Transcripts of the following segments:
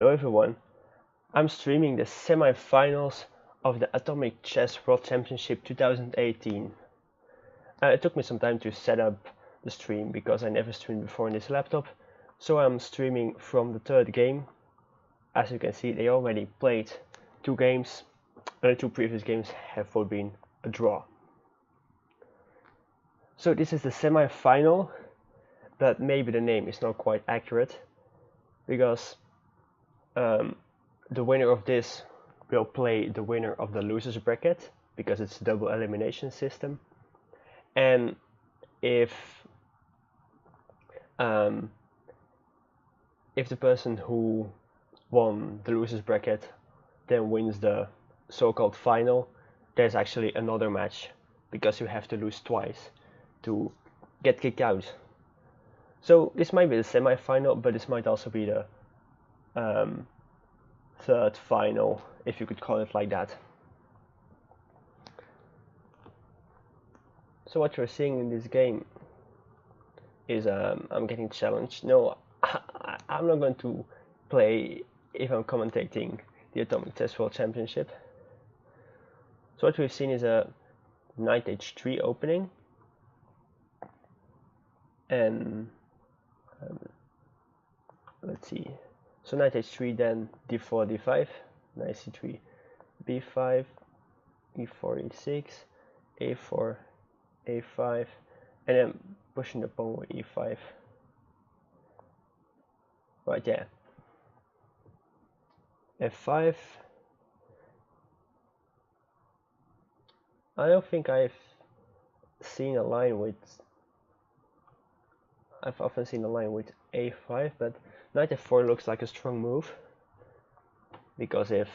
Hello everyone, I'm streaming the semi-finals of the Atomic Chess World Championship 2018. It took me some time to set up the stream because I never streamed before on this laptop, so I'm streaming from the third game. As you can see, they already played two games, and the two previous games have both been a draw. So this is the semi-final, but maybe the name is not quite accurate because the winner of this will play the winner of the losers bracket because it's a double elimination system. And if the person who won the losers bracket then wins the so-called final, there's actually another match because you have to lose twice to get kicked out. So this might be the semi-final, but this might also be the third final, if you could call it like that. So what you're seeing in this game is I'm getting challenged. No, I'm not going to play if I'm commentating the Atomic Chess World Championship. So what we've seen is a knight h3 opening, and let's see. So knight h3, then d4, d5, knight c3, b5, e4, e6, a4, a5, and then pushing the pawn with e5. Right, yeah. f5. I don't think I've seen a line with... I've often seen a line with a5, but knight f4 looks like a strong move, because if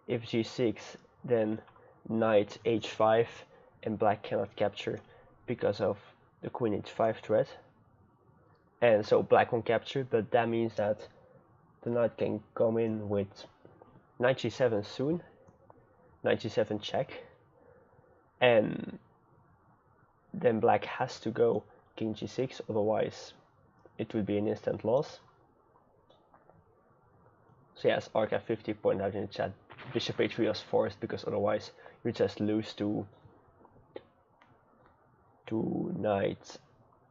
g6, then knight h5, and black cannot capture because of the queen h5 threat, and so black won't capture, but that means that the knight can come in with knight g7 soon, knight g7 check, and then black has to go king g6, otherwise it would be an instant loss. So yes, Arca50 pointed out in the chat, bishop h3 was forced because otherwise you just lose to knight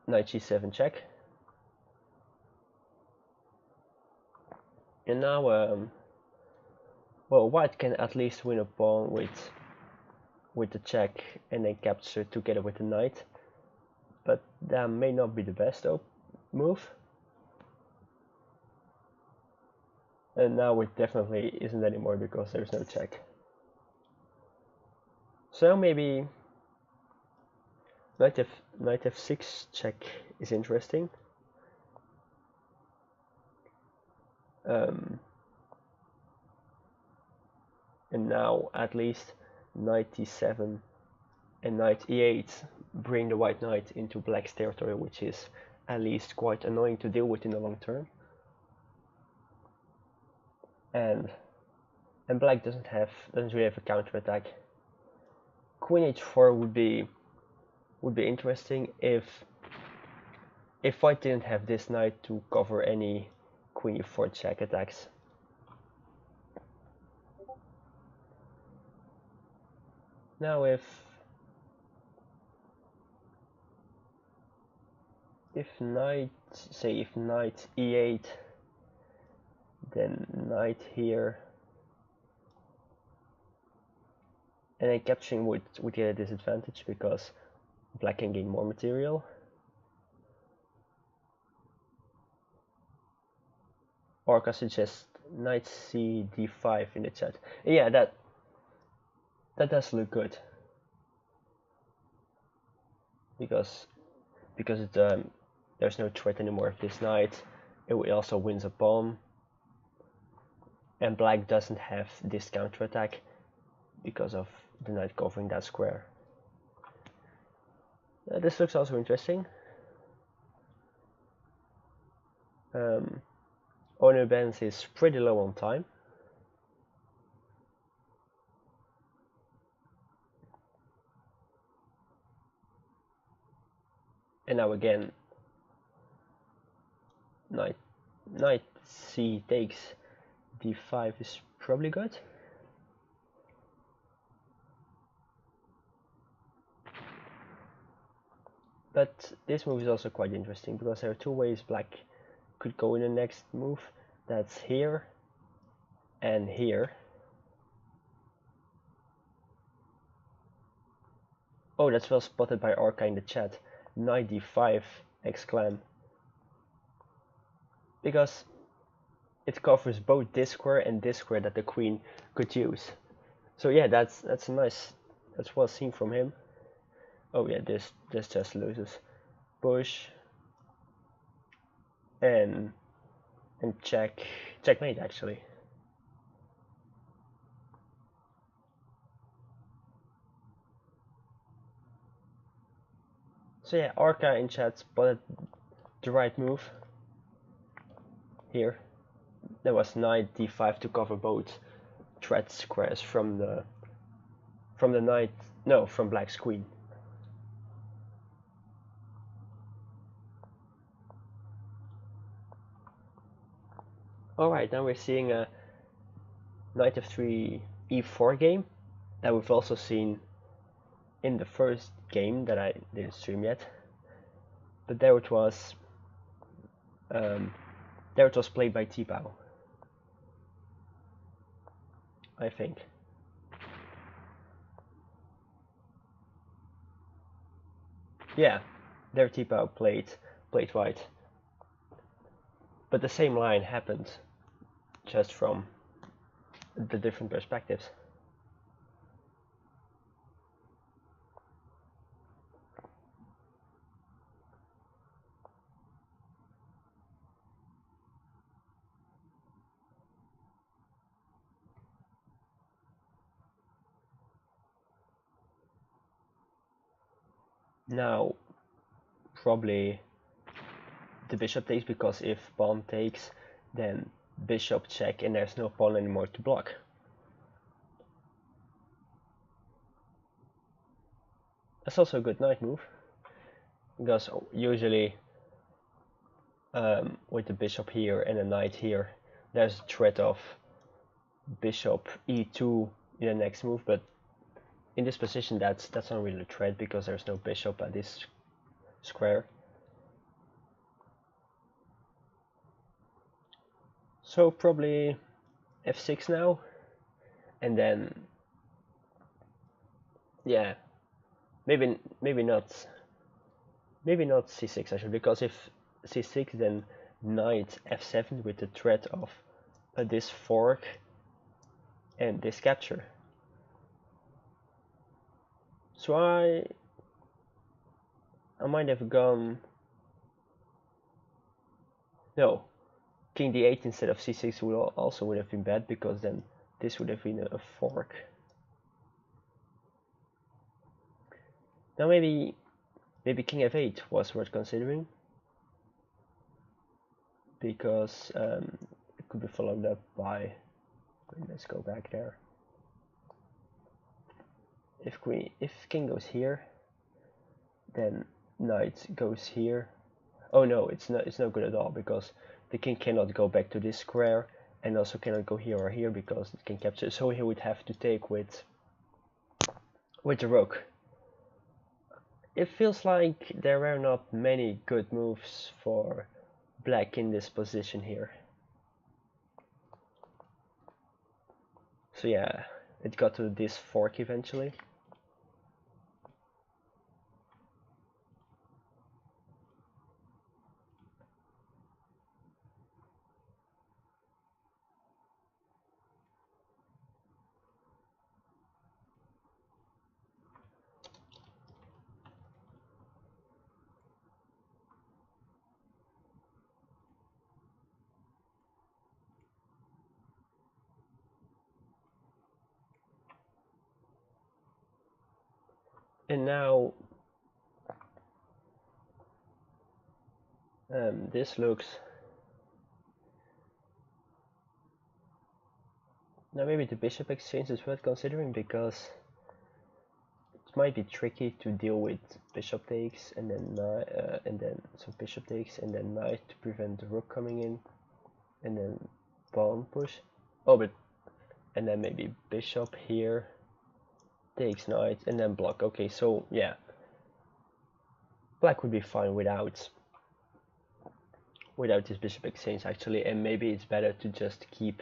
g7 check. And now, well, white can at least win a pawn with the check and then capture together with the knight, but that may not be the best move. And now it definitely isn't anymore because there's no check. So maybe knight f6 check is interesting. And now at least knight d7 and knight e8 bring the white knight into black's territory, which is at least quite annoying to deal with in the long term. And black doesn't really have a counter attack. Queen h4 would be interesting if white didn't have this knight to cover any queen e4 check attacks. Now if knight e8, then knight here, and then capturing would get a disadvantage because black can gain more material. Orca suggests knight c d5 in the chat. Yeah, that does look good because there's no threat anymore of this knight. It also wins a pawn, and black doesn't have this counter attack because of the knight covering that square. This looks also interesting. Onubense is pretty low on time. And now again, knight c takes d5 is probably good. But this move is also quite interesting because there are two ways black could go in the next move. That's here and here. Oh, that's well spotted by Orca in the chat. Knight d5 exclaim. Because it covers both this square and this square that the queen could use. So yeah, that's nice. That's well seen from him. Oh yeah, this just loses. Push and checkmate actually. So yeah, Orca in chat spotted the right move here. There was knight d5 to cover both threat squares from the knight, no, from black's queen. Alright, now we're seeing a knight f3 e4 game that we've also seen in the first game that I didn't stream yet. But there it was played by Tipau, I think. Yeah, there Tipau played white. But the same line happened, just from the different perspectives. Now, probably the bishop takes, because if pawn takes, then bishop check and there's no pawn anymore to block. That's also a good knight move, because usually with the bishop here and a knight here, there's a threat of bishop e2 in the next move, but in this position that's not really a threat because there's no bishop at this square. So probably f6 now, and then yeah, maybe not c6 actually, because if c6 then knight f7 with the threat of this fork and this capture. So I might have gone, no, king d8 instead of c6 would have been bad, because then this would have been a fork. Now maybe king f8 was worth considering, because it could be followed up by, let's go back there. If king goes here, then knight goes here. Oh no, it's no good at all, because the king cannot go back to this square, and also cannot go here or here because it can capture. So he would have to take with the rook. It feels like there are not many good moves for black in this position here. So yeah, it got to this fork eventually. And now this looks, now maybe the bishop exchange is worth considering, because it might be tricky to deal with bishop takes and then so bishop takes and then knight to prevent the rook coming in. and then pawn push. Oh, but and then maybe bishop here takes knight and then block. Okay, so yeah, black would be fine without this bishop exchange actually, and maybe it's better to just keep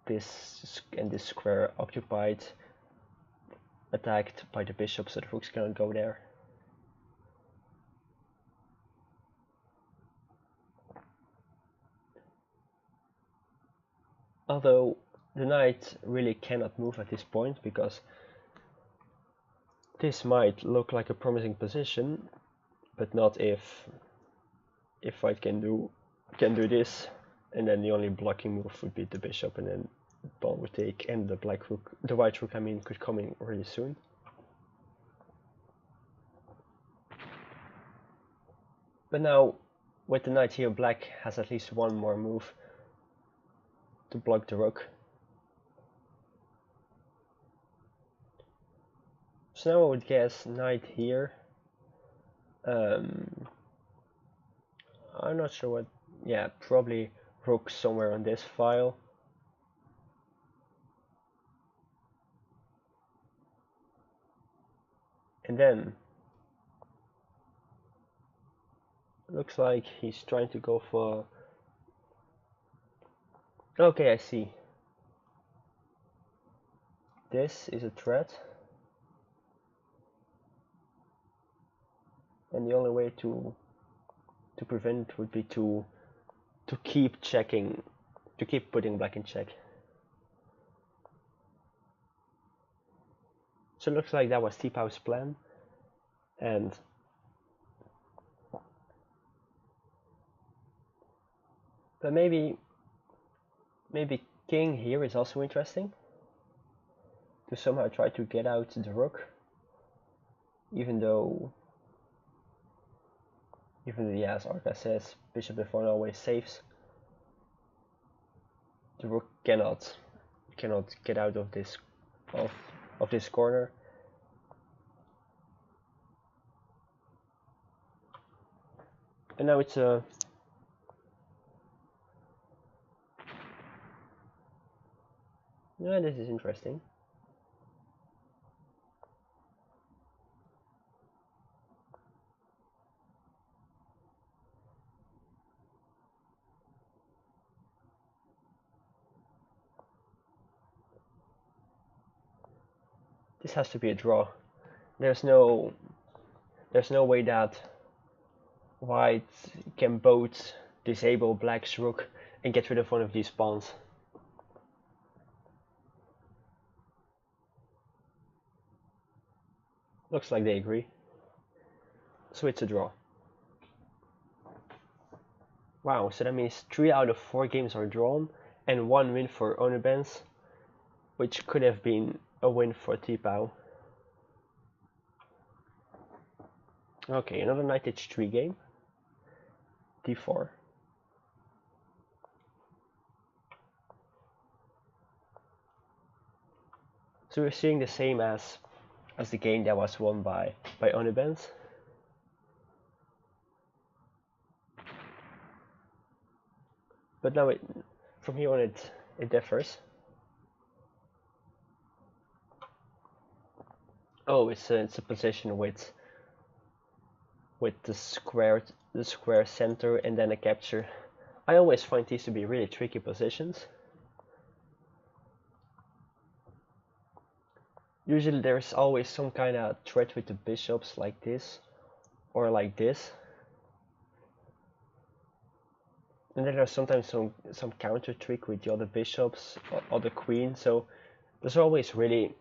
this and this square occupied, attacked by the bishop, so the rooks cannot go there. Although the knight really cannot move at this point, because this might look like a promising position, but not if white can do this, and then the only blocking move would be the bishop, and then pawn would take, and the white rook, I mean, could come in really soon. But now, with the knight here, black has at least one more move to block the rook. So now I would guess knight here. I'm not sure what. Yeah, probably rook somewhere on this file. And then looks like he's trying to go for. Okay, I see. This is a threat, and the only way to prevent it would be to keep checking, to keep putting black in check. So it looks like that was Tipau's plan, and but maybe king here is also interesting, to somehow try to get out the rook, even though yeah, as Arca says, bishop f1 always saves. The rook cannot get out of this corner. And now it's a this is interesting. This has to be a draw. There's no way that white can both disable black's rook and get rid of one of these pawns. Looks like they agree. So it's a draw. Wow, so that means 3 out of 4 games are drawn and 1 win for onubense, which could have been a win for Tipau. Okay, another knight h3 game. d4. So we're seeing the same as the game that was won by onubense. But now from here on it differs. Oh, it's a position with the square center and then a capture. I always find these to be really tricky positions. Usually there's always some kind of threat with the bishops, like this or like this. And then there's sometimes some counter trick with the other bishops or the queen, so those are always really,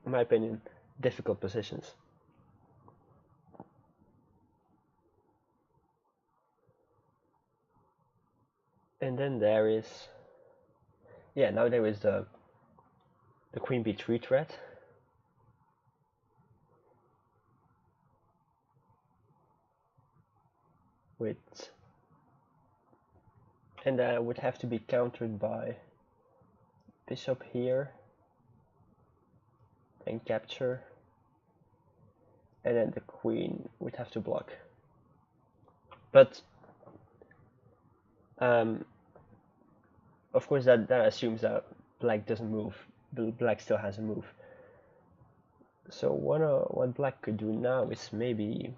in my opinion, difficult positions. And then there is, yeah, now there is the queen b3 threat. And that would have to be countered by bishop here and capture, and then the queen would have to block. But Of course, that assumes that black doesn't move. Black still has a move. So what black could do now is maybe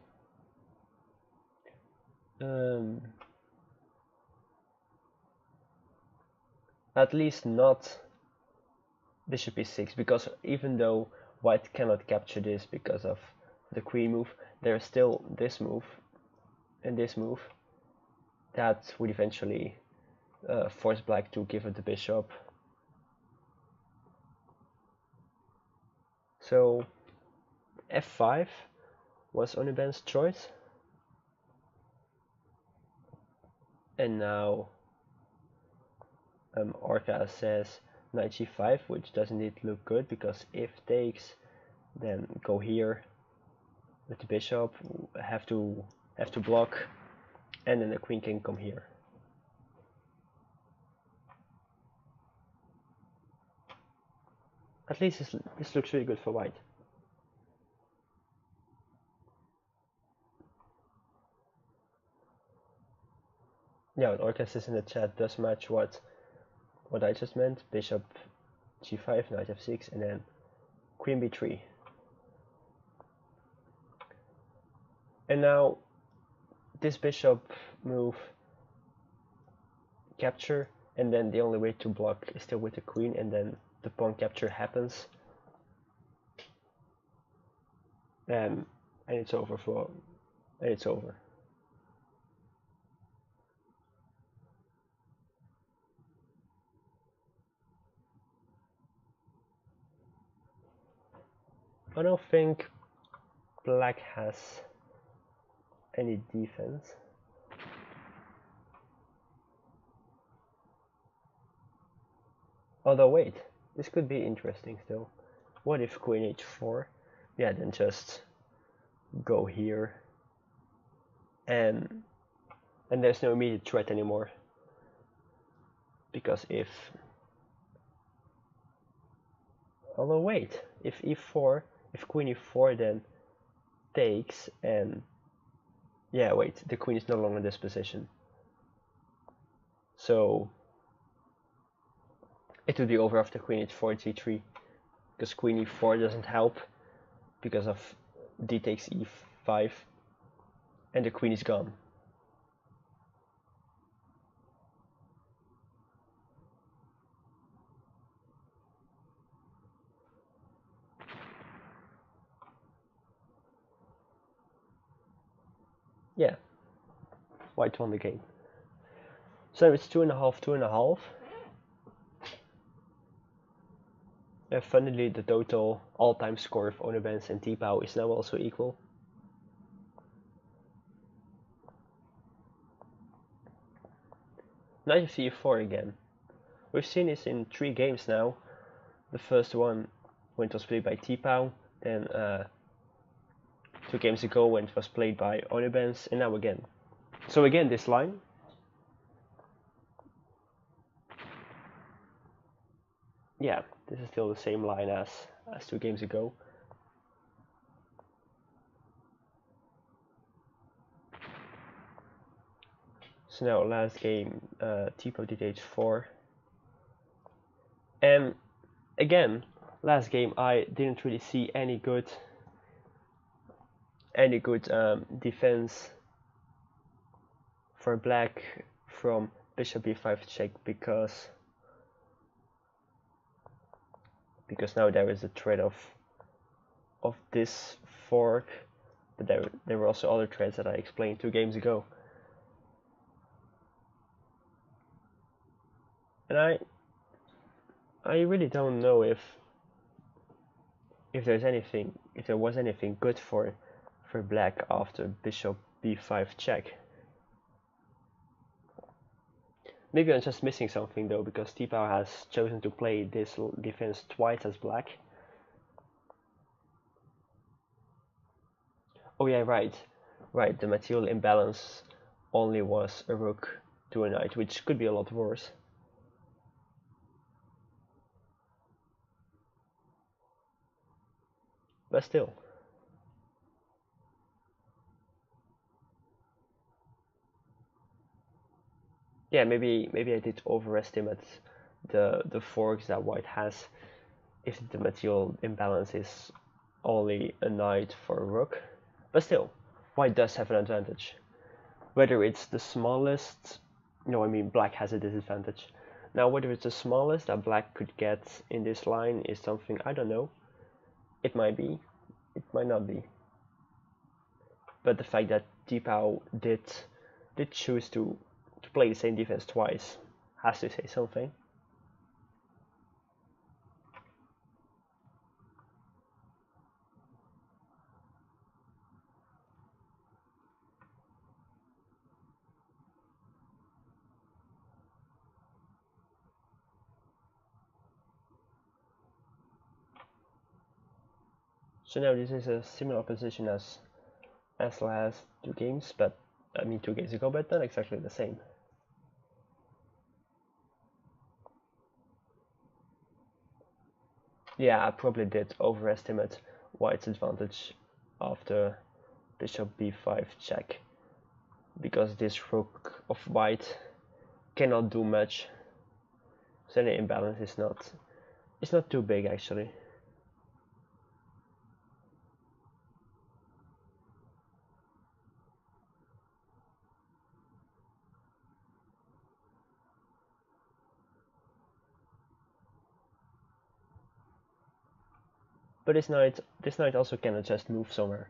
at least not bishop e6, because even though white cannot capture this because of the queen move, there's still this move and this move that would eventually force black to give up the bishop. So f5 was onubense's choice, and now Orca says knight g5, which doesn't indeed look good, because if takes, then go here with the bishop, have to block, and then the queen can come here. At least this looks really good for white. Yeah, what Orca says in the chat does match what I just meant. Bishop g5, knight f6, and then queen b3. And now this bishop move, capture, and then the only way to block is still with the queen, and then the pawn capture happens, and it's over it's over. I don't think black has any defense. Although wait, this could be interesting still. What if queen h4? Yeah, then just go here, and there's no immediate threat anymore. Because although wait, if e4, if queen e4 then takes, and yeah, wait, the queen is no longer in this position. So it would be over after queen h4 g3, because queen e4 doesn't help because of d takes e5, and the queen is gone. Yeah, white won the game. So it's 2.5, 2.5. And funnily, the total all-time score of Onubense and Tipau is now also equal. Knight c4 again. We've seen this in 3 games now. The first one when it was played by Tipau, then 2 games ago when it was played by Onubense, and now again. So again, this line. Yeah, this is still the same line as 2 games ago. So now last game, Tipau did h4. And again, last game I didn't really see any good defense for black from bishop b5 check, because now there is a threat of this fork, but there were also other threats that I explained 2 games ago. And I really don't know if there was anything good for black after bishop b5 check. Maybe I'm just missing something though, because Tipau has chosen to play this defense twice as black. Oh yeah, right, the material imbalance only was a rook to a knight, which could be a lot worse. But still. Yeah, maybe I did overestimate the forks that white has if the material imbalance is only a knight for a rook. But still, white does have an advantage. Whether it's the smallest, no, I mean black has a disadvantage. Now whether it's the smallest that black could get in this line is something I don't know. It might be, it might not be. But the fact that Tipau did choose to play the same defense twice has to say something. So now this is a similar position as last two games, but I mean 2 games ago, but not exactly the same. Yeah, I probably did overestimate white's advantage after bishop b5 check, because this rook of white cannot do much. So the imbalance is not too big actually. But this knight also cannot just move somewhere.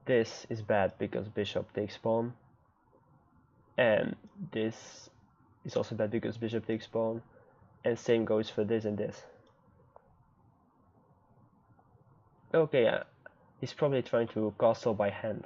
This is bad because bishop takes pawn, and this is also bad because bishop takes pawn, and same goes for this and this. Okay, yeah, he's probably trying to castle by hand.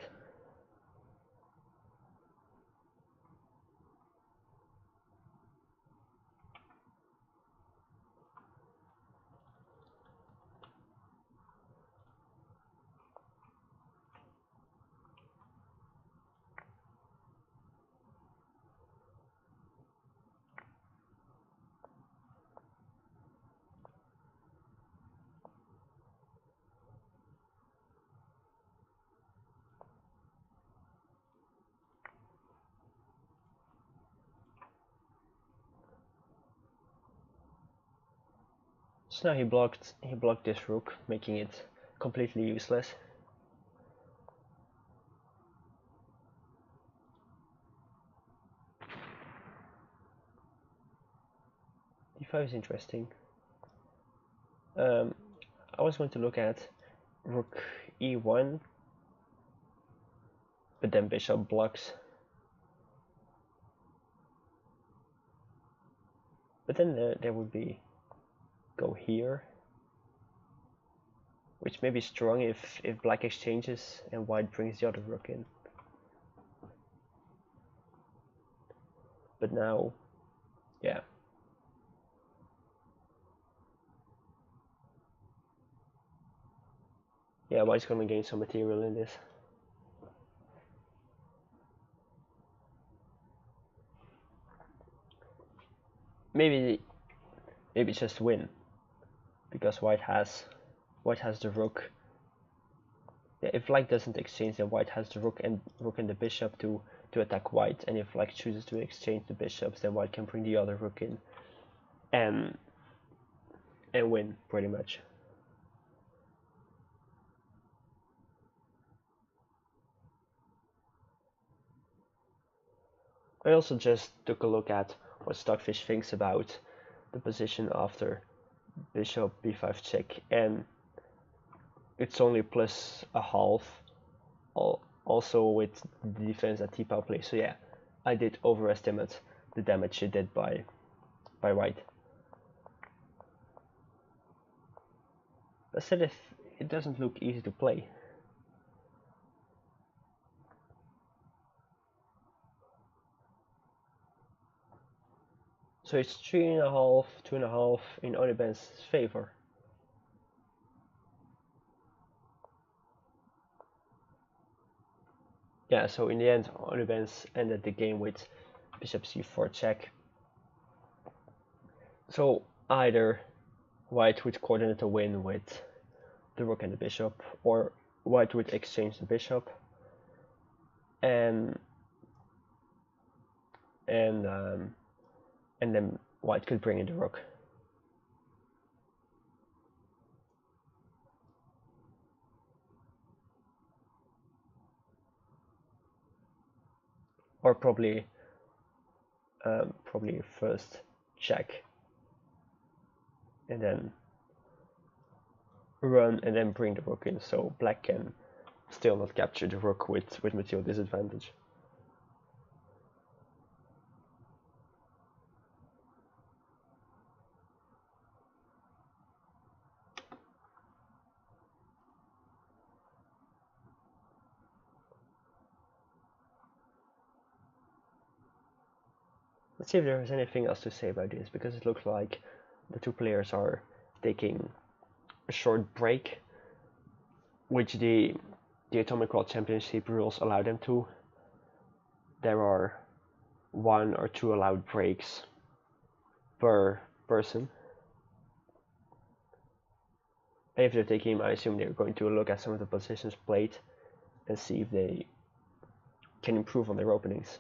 So now he blocked this rook, making it completely useless. d5 is interesting. I was going to look at rook e1, but then bishop blocks. But then there would be go here, which may be strong if black exchanges and white brings the other rook in. But now, yeah. Yeah, white's gonna gain some material in this. Maybe just win, because white has the rook. Yeah, if black doesn't exchange, then white has the rook and the bishop to attack white, and if black chooses to exchange the bishops, then white can bring the other rook in and win pretty much. I also just took a look at what Stockfish thinks about the position after bishop b5 check, and it's only plus a half, also with the defense that Tipau plays. So yeah, I did overestimate the damage it did by white. But still, it doesn't look easy to play. So it's 3.5, 2.5 in onubense-tipau's favor. Yeah, so in the end, onubense ended the game with bishop c4 check. So either white would coordinate a win with the rook and the bishop, or white would exchange the bishop, and and then white could bring in the rook. Or probably first check and then run and then bring the rook in, so black can still not capture the rook with material disadvantage. Let's see if there is anything else to say about this, because it looks like the two players are taking a short break, which the Atomic World Championship rules allow them to. There are 1 or 2 allowed breaks per person. And if they're taking him, I assume they're going to look at some of the positions played and see if they can improve on their openings.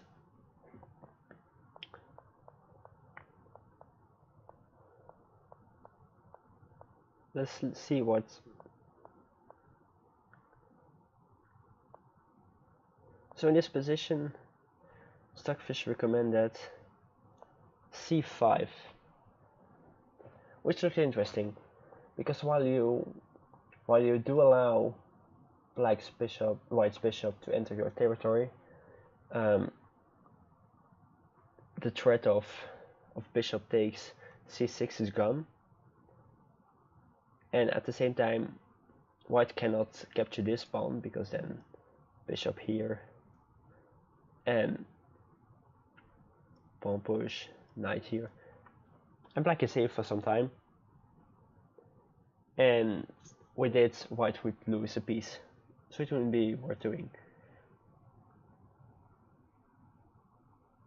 Let's see what. So in this position, Stockfish recommended c5, which looks interesting, because while you do allow white's bishop to enter your territory, the threat of bishop takes c6 is gone, and at the same time white cannot capture this pawn, because then bishop here and pawn push, knight here, and black is safe for some time, and with it white would lose a piece, so it wouldn't be worth doing.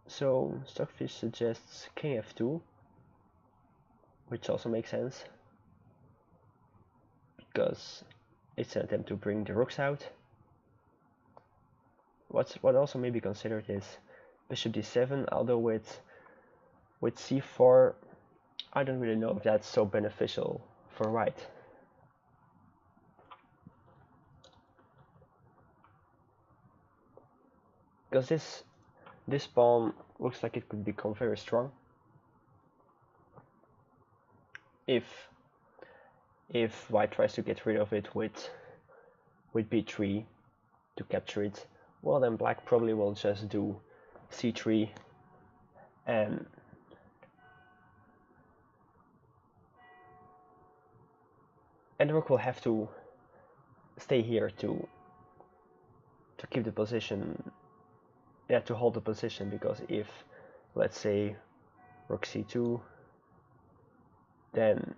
So Stockfish suggests king f2, which also makes sense, because it's an attempt to bring the rooks out. What also may be considered is bishop d7, although with c4 I don't really know if that's so beneficial for white. Because this pawn looks like it could become very strong if white tries to get rid of it with b3 to capture it. Well, then black probably will just do c3 and the rook will have to stay here to keep the position, to hold the position, because if, let's say, rook c2, then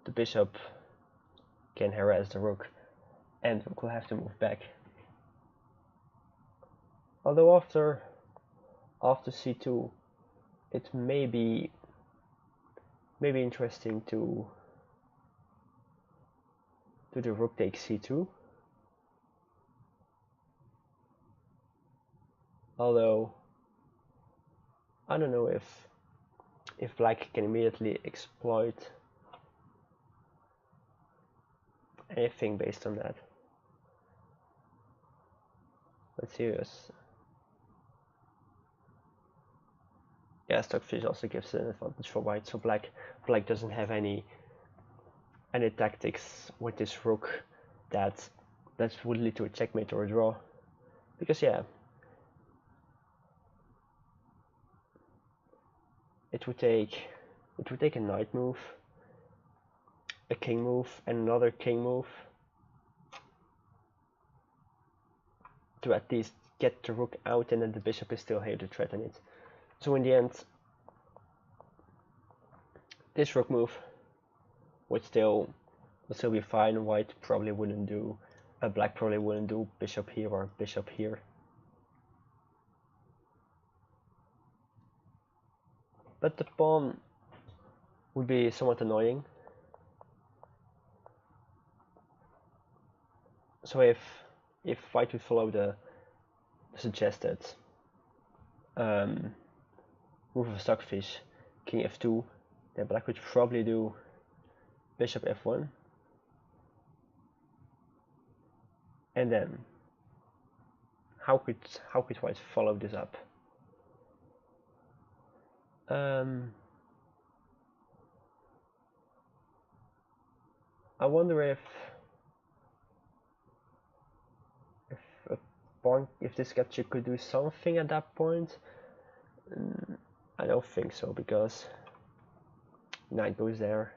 the bishop can harass the rook and the rook will have to move back. Although after c2 it may be interesting to do the rook takes c2, although I don't know if black can immediately exploit anything based on that. Let's see this. Yeah, Stockfish also gives an advantage for white, so black doesn't have any tactics with this rook that would lead to a checkmate or a draw, because yeah, it would take a knight move, a king move, and another king move to at least get the rook out, and then the bishop is still here to threaten it. So in the end, this rook move would still be fine. White probably wouldn't do, black probably wouldn't do bishop here or bishop here. But the pawn would be somewhat annoying. So if white would follow the suggested move of a stockfish, king f2, then black would probably do bishop f1, and then how could white follow this up? I wonder if this capture could do something at that point. I don't think so, because knight goes there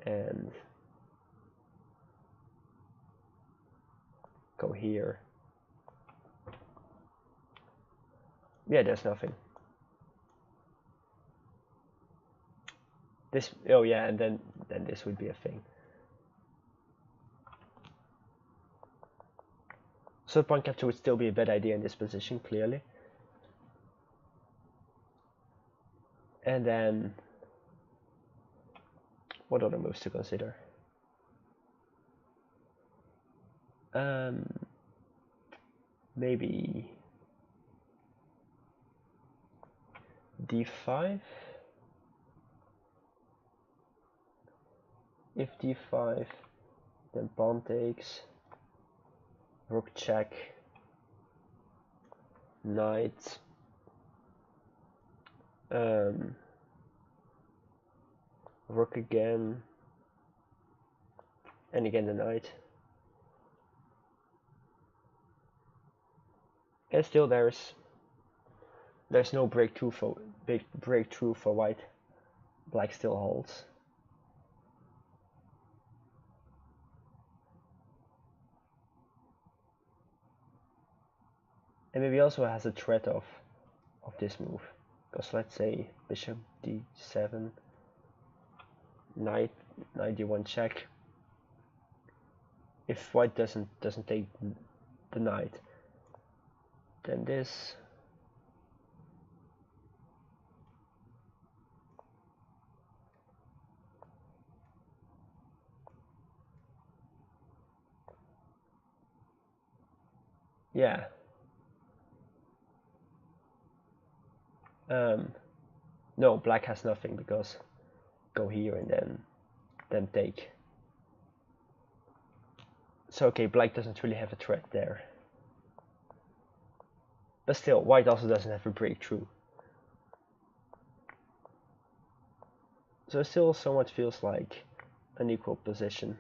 and go here. Yeah, there's nothing. This, oh yeah, and then this would be a thing. So pawn capture would still be a bad idea in this position, clearly. And then, what other moves to consider? Maybe d5. If d5, then pawn takes, rook check, knight, rook again, and again the knight. And still there's no breakthrough for white. Black still holds. And maybe also has a threat of this move, because let's say bishop d7, knight d1 check. If white doesn't take the knight, then this. Yeah. No, black has nothing, because go here and then take. So okay, black doesn't really have a threat there. But still, white also doesn't have a breakthrough. So it still somewhat feels like an equal position.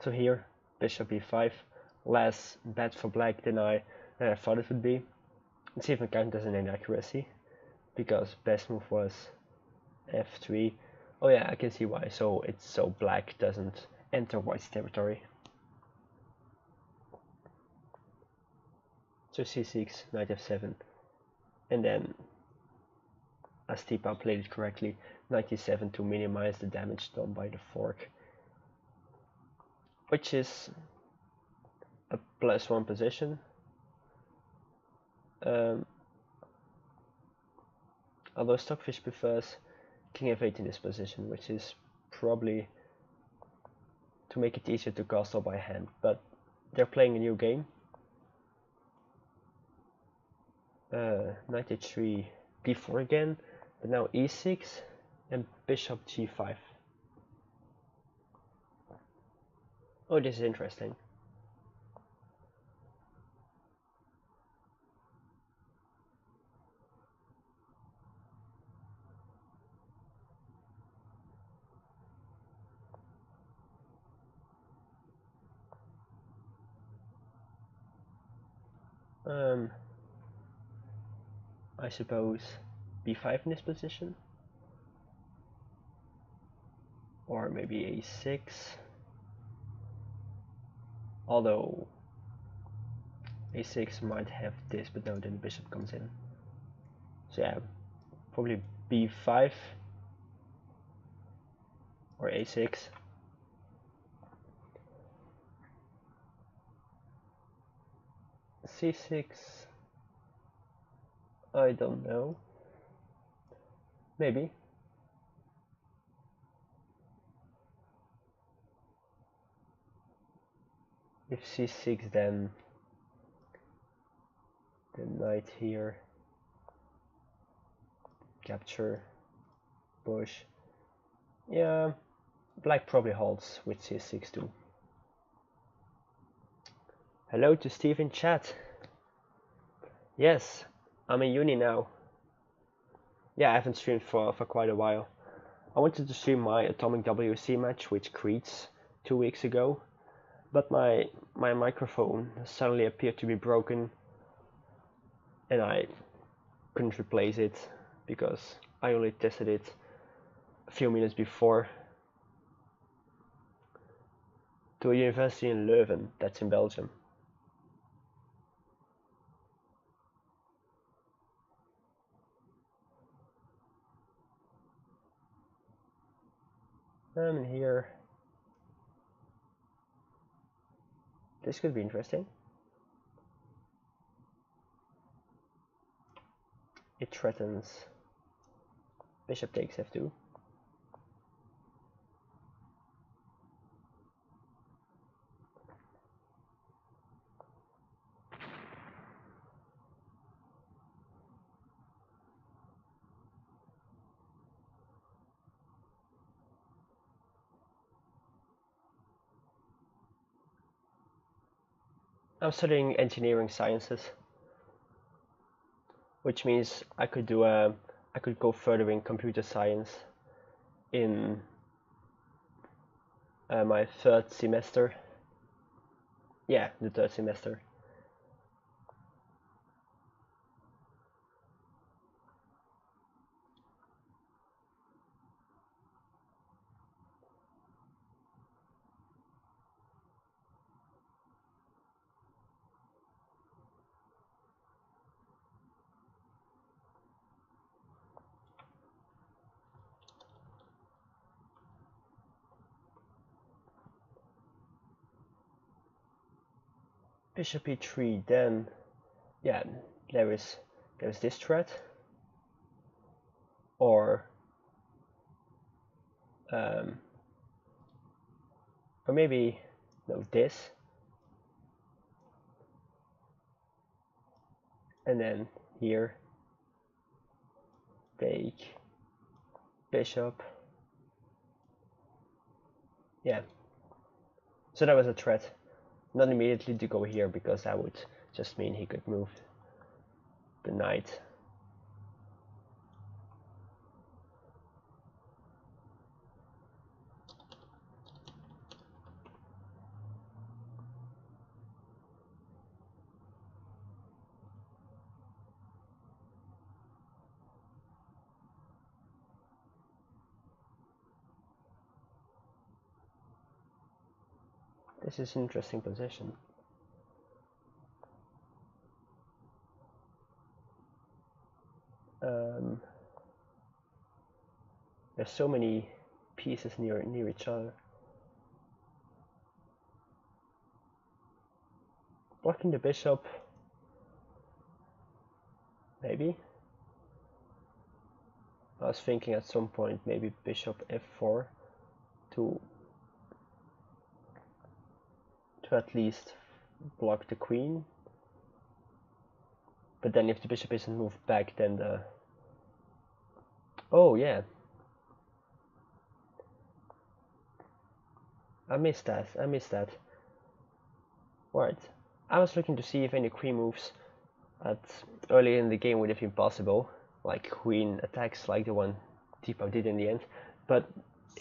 So here, bishop e5, less bad for black than I thought it would be. Let's see if I count as an inaccuracy, because best move was f3. Oh yeah, I can see why. So black doesn't enter white's territory. So c6, knight f7, and then, as Tipau played it correctly, knight e7 to minimize the damage done by the fork, which is a +1 position. Although Stockfish prefers king f8 in this position, which is probably to make it easier to castle by hand, but they're playing a new game. Knight h3, d4 again, but now e6 and bishop g5. Oh, this is interesting. I suppose b5 in this position, or maybe a6, although a6 might have this, but no, then the bishop comes in. So yeah, probably b5 or a6. c6, I don't know, maybe. if c6, then the knight here, capture, push. Yeah, black probably holds with c6 too. Hello to Steve in chat. Yes, I'm in uni now. Yeah, I haven't streamed for quite a while. I wanted to stream my Atomic WC match with Creeds 2 weeks ago, but my microphone suddenly appeared to be broken and I couldn't replace it because I only tested it a few minutes before. To a university in Leuven, that's in Belgium. And here, this could be interesting. It threatens bishop takes f2. I'm studying engineering sciences, which means I could go further in computer science in my third semester. Yeah, the third semester. Bishop e3, then yeah, there's this threat, or maybe no, this, and then here take bishop. Yeah, so that was a threat. Not immediately to go here because that would just mean he could move the knight. This is an interesting position. There's so many pieces near each other. Blocking the bishop, maybe. I was thinking at some point maybe bishop f4 to at least block the queen. But then if the bishop isn't moved back, then the... Oh yeah. I missed that. Right. I was looking to see if any queen moves early in the game would have been possible, like queen attacks like the one Tipau did in the end, but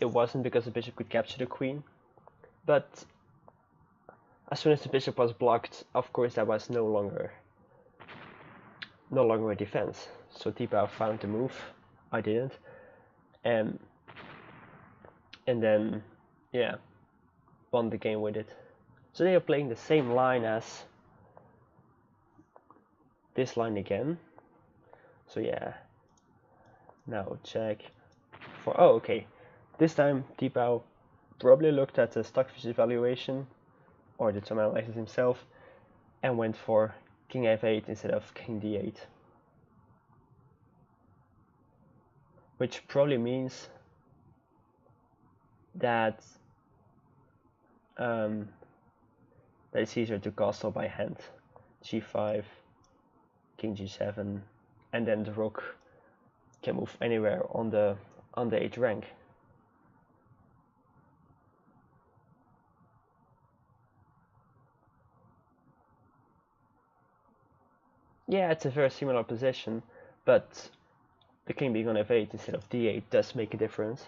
it wasn't because the bishop could capture the queen. But as soon as the bishop was blocked, of course that was no longer a defense. So Tipau found the move, I didn't, and then yeah, won the game with it. So they are playing the same line as this line again. So yeah, now check for, oh okay, this time Tipau probably looked at the stockfish evaluation or did some analysis himself and went for king f8 instead of king d8, which probably means that that it's easier to castle by hand. G5, King G7, and then the rook can move anywhere on the 8th rank. Yeah, it's a very similar position, but the king being on f8 instead of d8 does make a difference.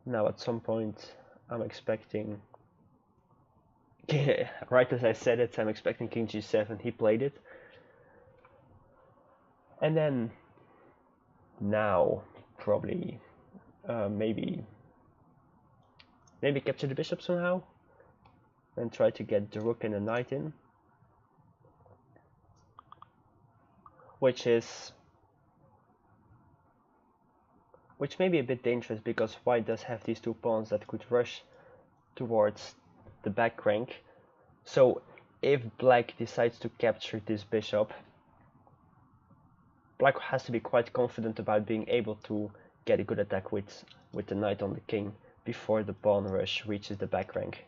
Now at some point I'm expecting, right as I said it, I'm expecting King G7, he played it. And then now probably maybe capture the bishop somehow and try to get the rook and the knight in, which may be a bit dangerous because white does have these two pawns that could rush towards the back rank. So if black decides to capture this bishop, black has to be quite confident about being able to get a good attack with the knight on the king before the pawn rush reaches the back rank.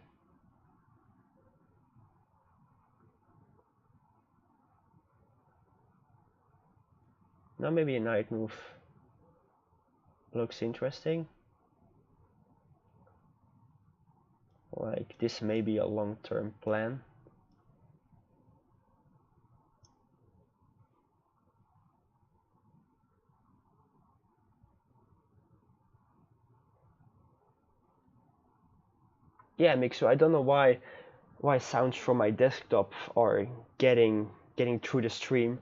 Now maybe a knight move looks interesting. Like this may be a long-term plan. Yeah, Mixu, I don't know why sounds from my desktop are getting through the stream,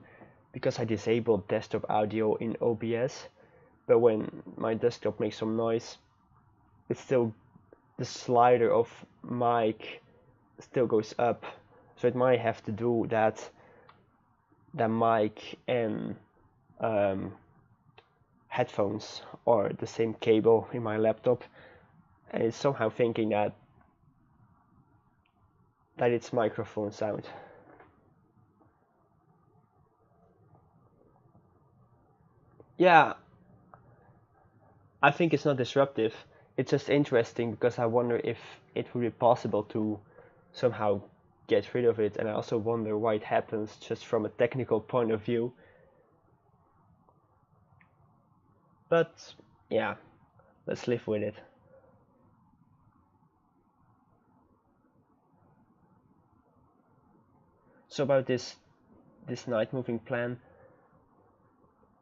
because I disabled desktop audio in OBS, but when my desktop makes some noise, it's still, the slider of mic still goes up, so it might have to do that mic and headphones are the same cable in my laptop, and it's somehow thinking that it's microphone sound. Yeah, I think it's not disruptive. It's just interesting because I wonder if it would be possible to somehow get rid of it, and I also wonder why it happens just from a technical point of view. But yeah, let's live with it. So about this knight moving plan,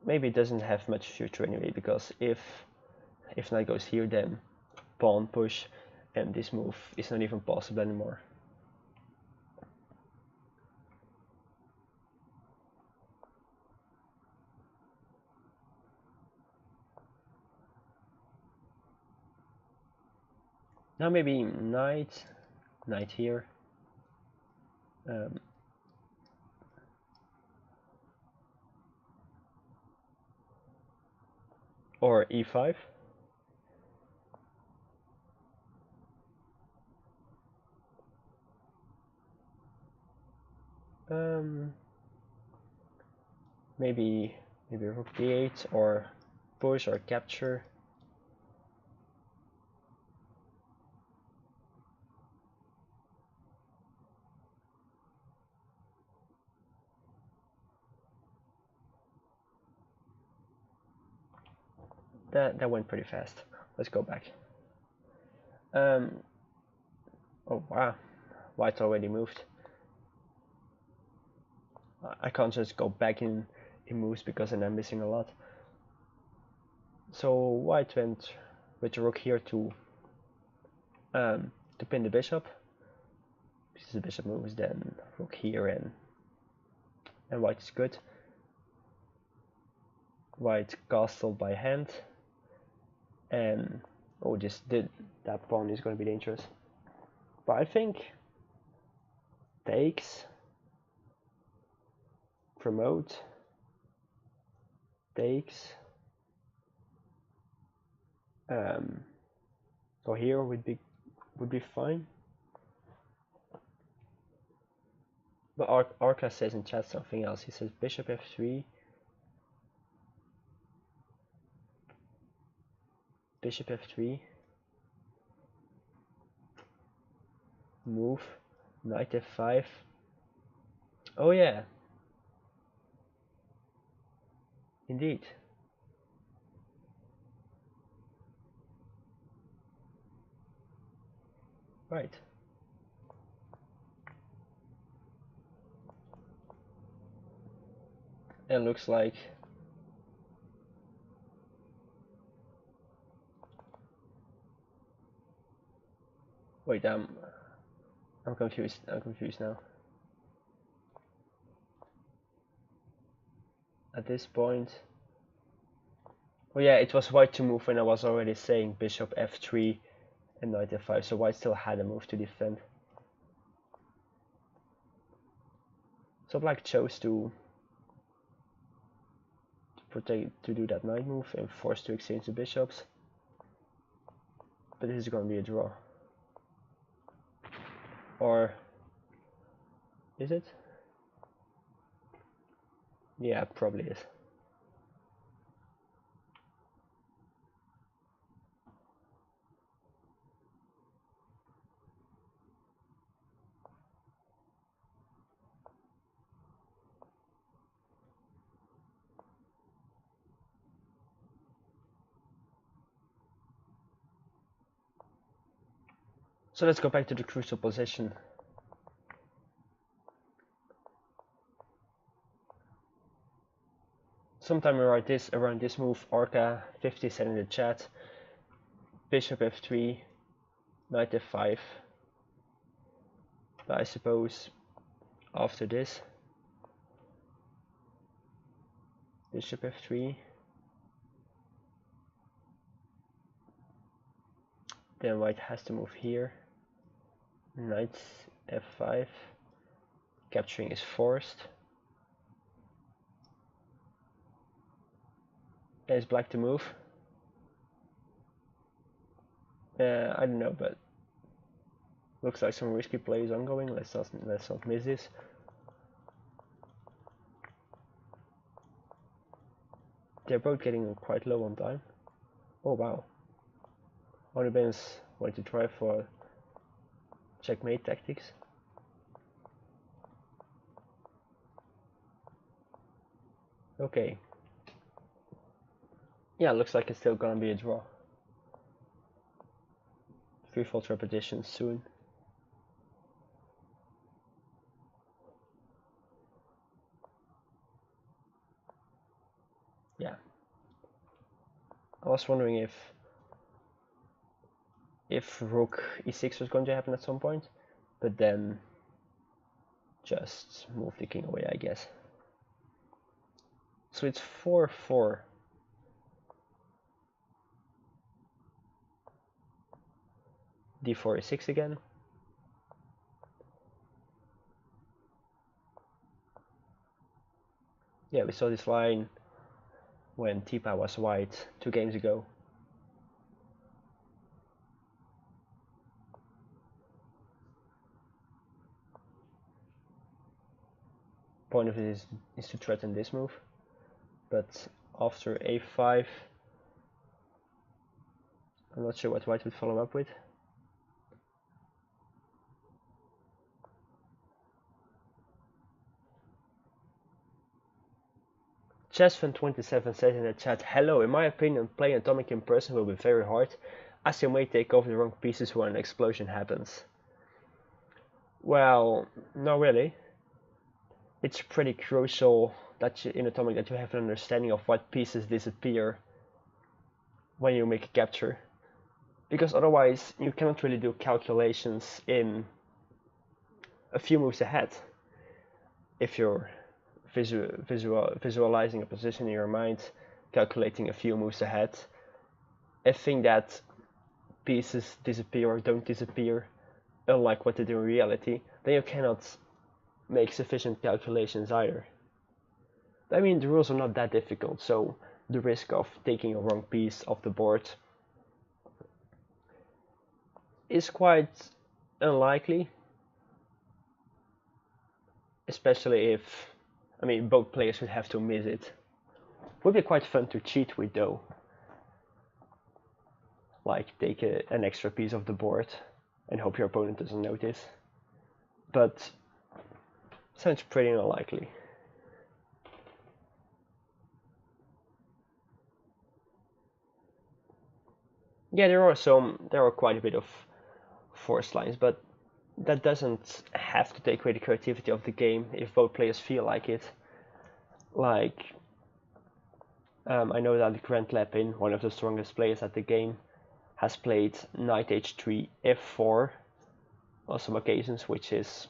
maybe it doesn't have much future anyway, because if knight goes here, then pawn push, and this move is not even possible anymore. Now maybe knight here. Or e5. Maybe rook d8 or push or capture. That went pretty fast. Let's go back. Oh wow, white's already moved. I can't just go back in moves because then I'm missing a lot. So white went with the rook here to pin the bishop. Because the bishop moves, then rook here, and white is good. White castle by hand, and oh, that pawn is going to be dangerous. But I think takes, promote, takes. Go here would be fine. But Orca says in chat something else. He says bishop f3, bishop f3, move, knight f5. Oh yeah, indeed. Right. And looks like wait, I'm confused. I'm confused now. At this point, oh yeah, it was white to move when I was already saying bishop f3 and knight f5, so white still had a move to defend. So black chose to do that knight move and forced to exchange the bishops. But this is going to be a draw. Or is it? Yeah, it probably is. So let's go back to the crucial position. Sometime around this move, Orca 50 said in the chat, bishop f3, knight f5. But I suppose after this, bishop f3, then white has to move here, knight f5, capturing is forced. Is black to move? I don't know, but looks like some risky play is ongoing. Let's not miss this. They're both getting quite low on time. Oh wow. Onubense went to try for checkmate tactics. Okay. Yeah, looks like it's still gonna be a draw. 3-fold repetition soon. Yeah. I was wondering if rook e6 was going to happen at some point, but then just move the king away, I guess. So it's 4-4. d4 e6 again. Yeah, we saw this line when Tipau was white 2 games ago. Point of it is to threaten this move, but after a5, I'm not sure what white would follow up with. Chessfan27 says in the chat, hello, in my opinion playing Atomic in person will be very hard, as you may take over the wrong pieces when an explosion happens. Well, not really. It's pretty crucial that in Atomic that you have an understanding of what pieces disappear when you make a capture, because otherwise you cannot really do calculations in a few moves ahead. If you're visualizing a position in your mind, calculating a few moves ahead, a thing that pieces disappear or don't disappear, unlike what they do in reality, then you cannot make sufficient calculations either. I mean, the rules are not that difficult, so the risk of taking a wrong piece off the board is quite unlikely. especially if, I mean, both players would have to miss it. Would be quite fun to cheat with though. Like take an extra piece of the board and hope your opponent doesn't notice. But sounds pretty unlikely. Yeah, there are quite a bit of forced lines, but that doesn't have to take away the creativity of the game if both players feel like it. Like, I know that Grant Lepin, one of the strongest players at the game, has played knight h3, f4 on some occasions, which is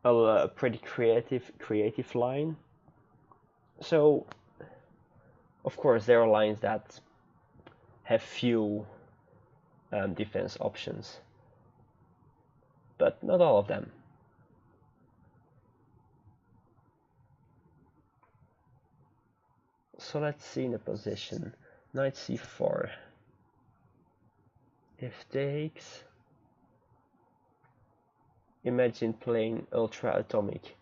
a pretty creative line. So, of course, there are lines that have few defense options, but not all of them. So let's see in the position. Knight c4. If takes. Imagine playing ultra atomic.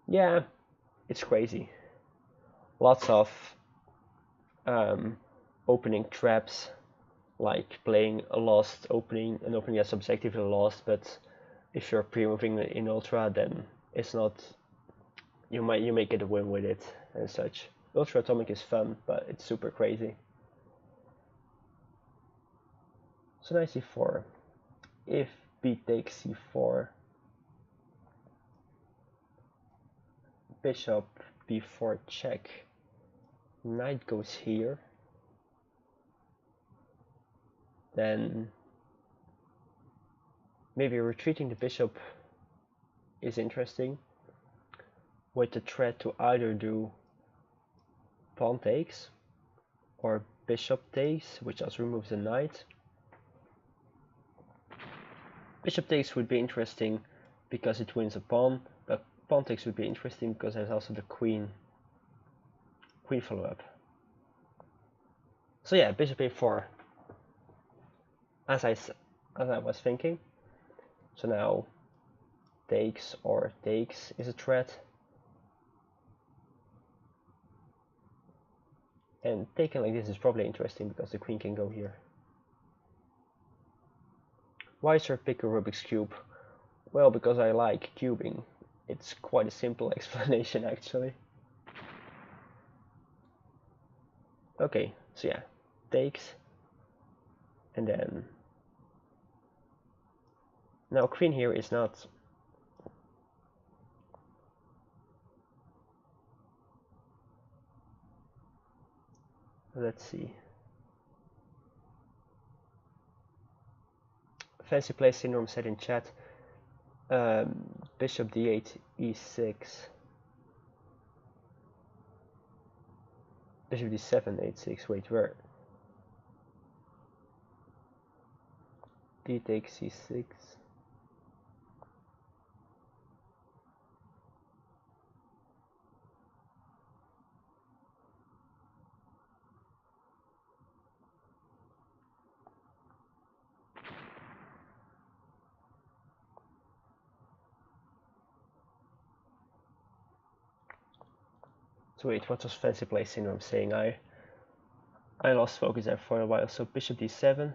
Yeah, it's crazy. Lots of opening traps, like playing a lost opening, an opening that's objectively lost, but if you're pre-moving in ultra, then it's not. You may get a win with it and such. Ultra atomic is fun, but it's super crazy. So knight c4. If b takes c4, bishop b4 check. Knight goes here. Then maybe retreating the bishop is interesting, with the threat to either do pawn takes or bishop takes, which also removes the knight. Bishop takes would be interesting because it wins a pawn, but pawn takes would be interesting because there's also the queen follow-up. So yeah, bishop a4, as I was thinking. So now takes or takes is a threat, and taking like this is probably interesting because the queen can go here. Why should I pick a Rubik's Cube? Well, because I like cubing. It's quite a simple explanation actually. Okay, so yeah, takes, and then now queen here is not. Let's see. Fancy play syndrome said in chat. Bishop d8, e6. Bishop d7, h6. Wait, where? D takes c6. So wait, what was fancy play syndrome saying? I lost focus there for a while. So bishop d7,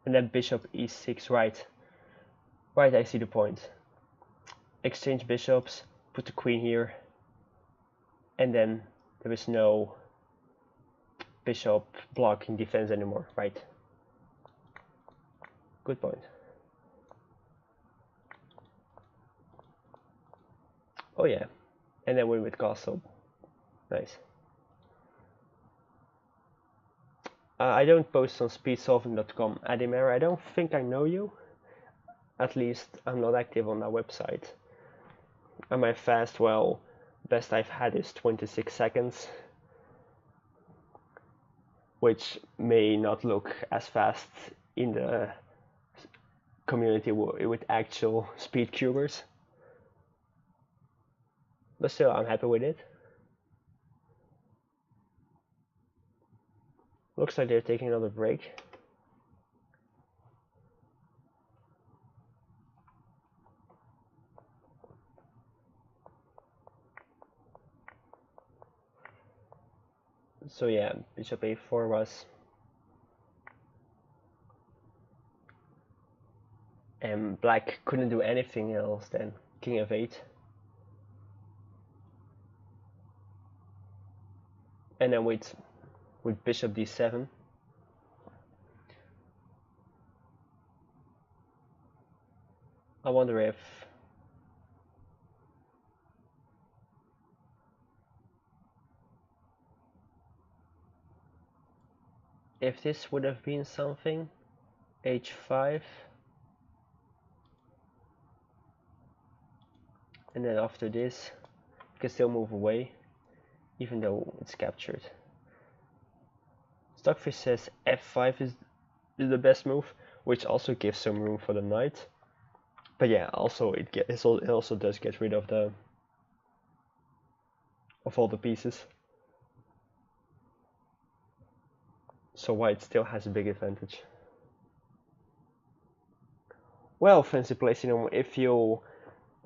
and then bishop e6. Right, I see the point. Exchange bishops, put the queen here, and then there is no bishop blocking defense anymore. Right. Good point. Oh yeah, and then win with castle. Nice. I don't post on speedsolving.com. Adimera, I don't think I know you. At least I'm not active on that website. Am I fast? Well, best I've had is 26 seconds, which may not look as fast in the community with actual speed cubers. But still, I'm happy with it. Looks like they're taking another break. So yeah, bishop a4 was, and black couldn't do anything else than king f8. And then with bishop d7, I wonder if this would have been something, h5, and then after this you can still move away even though it's captured. Stockfish says f5 is the best move, which also gives some room for the knight. But yeah, also it also does get rid of all the pieces. So white still has a big advantage. Well, Fancy Platinum, if you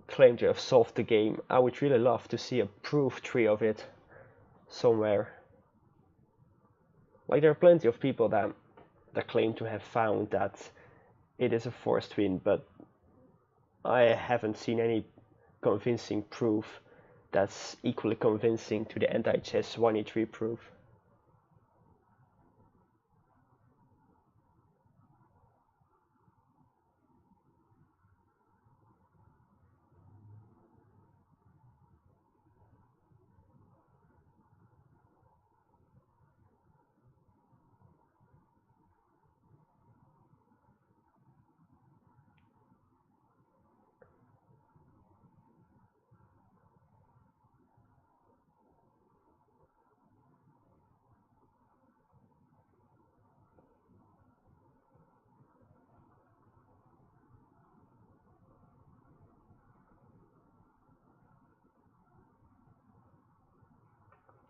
claim to have solved the game, I would really love to see a proof tree of it somewhere. Like, there are plenty of people that claim to have found that it is a forced win, but I haven't seen any convincing proof that's equally convincing to the anti-chess 1e3 proof.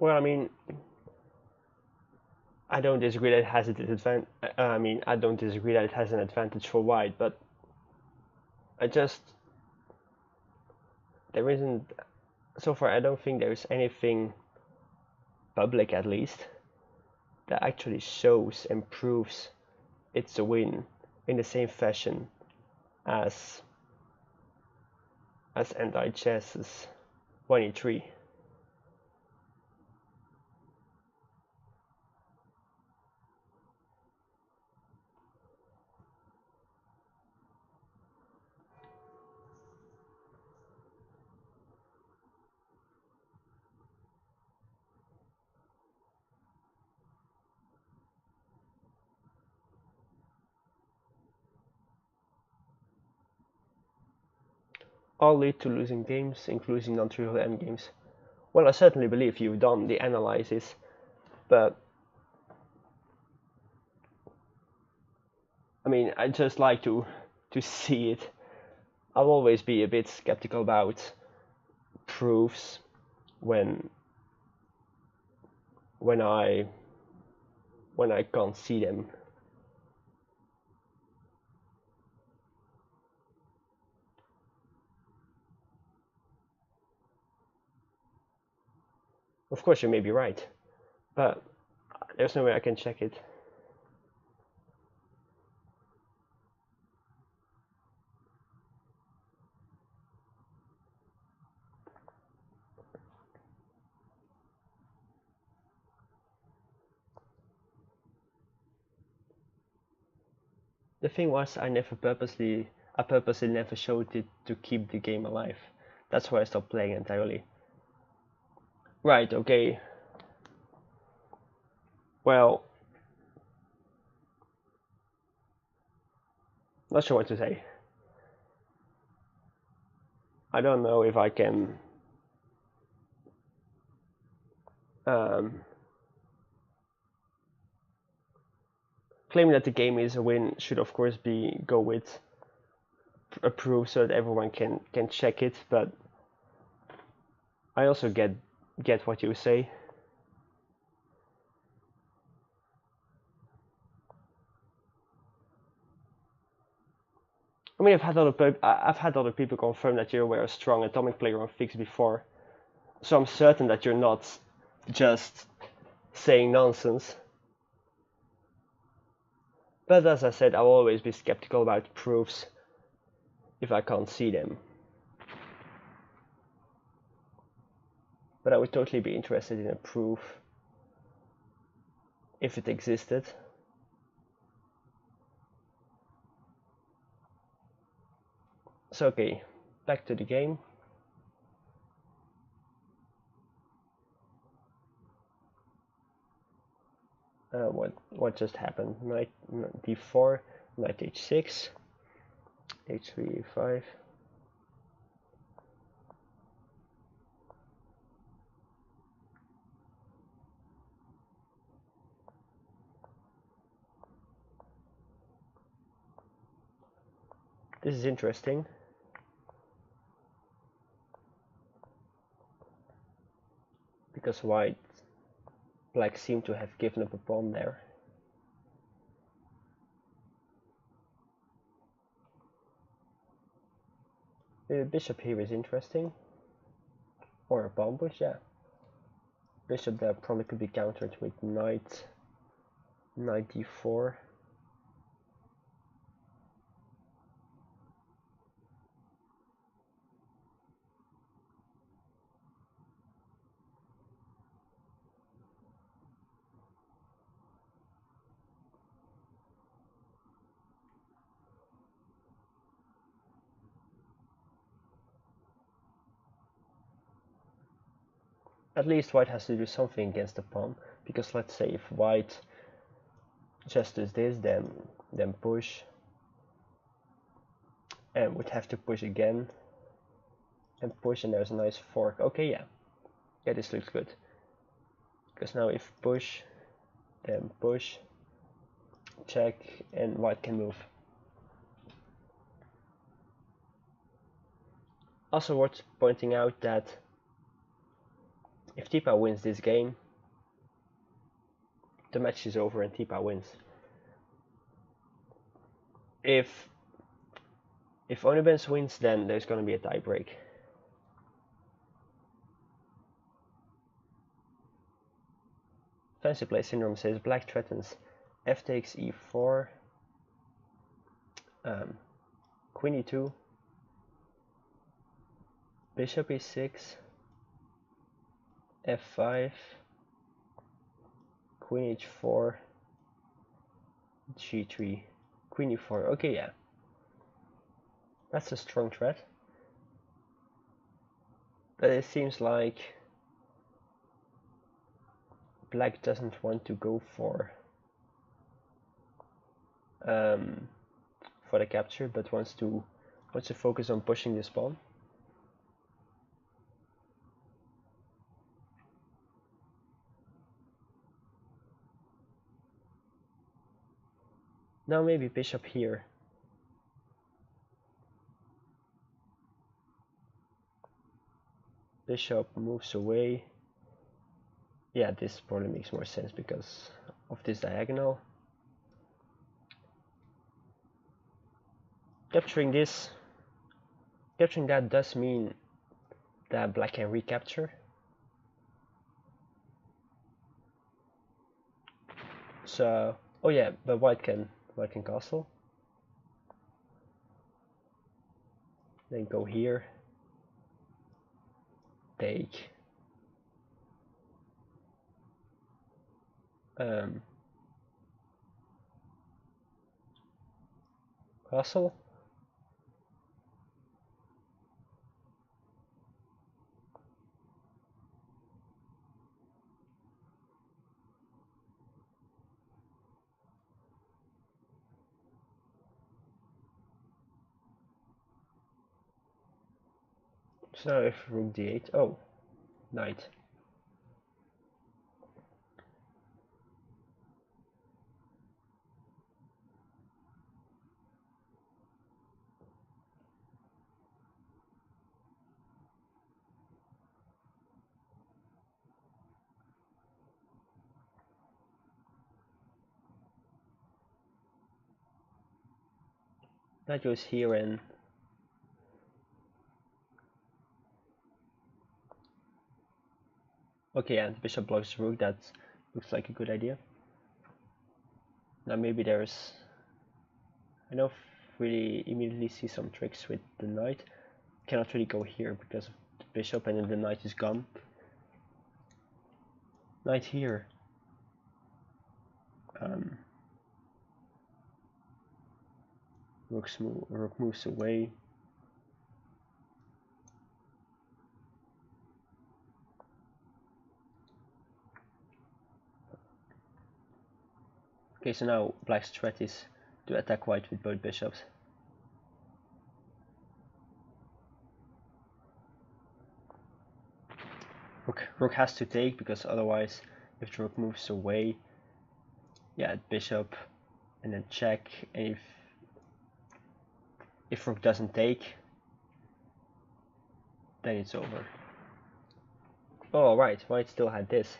Well, I mean, I don't disagree that it has a disadvantage. I don't disagree that it has an advantage for white, but there isn't, so far I don't think there's anything public, at least, that actually shows and proves it's a win in the same fashion as anti-chess's 1e3. All lead to losing games, including non-trivial endgames. Well, I certainly believe you've done the analysis, but I mean, I just like to see it. I'll always be a bit skeptical about proofs when I can't see them. Of course, you may be right, but there's no way I can check it. The thing was, I purposely never showed it to keep the game alive. That's why I stopped playing entirely. Right, okay. Well, not sure what to say. I don't know if I can claiming that the game is a win should of course go with a proof so that everyone can check it, but I also get what you say. I mean, I've had other people confirm that you were a strong atomic player on Fix before, so I'm certain that you're not just saying nonsense. But as I said, I'll always be skeptical about proofs if I can't see them. But I would totally be interested in a proof if it existed. So okay, back to the game. What just happened? Knight d4, knight h6, h3, e5. This is interesting. Because black seemed to have given up a pawn there. The bishop here is interesting. Or a pawn push, yeah. Bishop there probably could be countered with knight d4. At least white has to do something against the pawn, because let's say if white just does this, then push, and would have to push again, and push, and there's a nice fork. Okay, yeah, this looks good. Because now if push, then push, check, and white can move. Also worth pointing out that if Tipau wins this game, the match is over and Tipau wins. If onubense wins, then there's going to be a tie break. Fancy Play Syndrome says black threatens f takes e4, queen e2, bishop e6, f5, queen h4, g3, queen e4. Okay, yeah, that's a strong threat. But it seems like black doesn't want to go for the capture, but wants to focus on pushing this pawn. Now maybe bishop here. Bishop moves away. Yeah, this probably makes more sense because of this diagonal. Capturing that does mean that black can recapture. So, oh yeah, but white can castle. Then go here. Take. Castle. So if rook d8, oh, knight. Knight goes here and okay, and bishop blocks rook. That Looks like a good idea. Now maybe there's... I don't really immediately see some tricks with the knight. Cannot really go here because of the bishop, and then the knight is gone. Knight here. Rook moves away. Okay, so now black's threat is to attack white with both bishops. Rook has to take, because otherwise, if the rook moves away, yeah, bishop, and then check, and if rook doesn't take, then it's over. Oh, right, white still had this.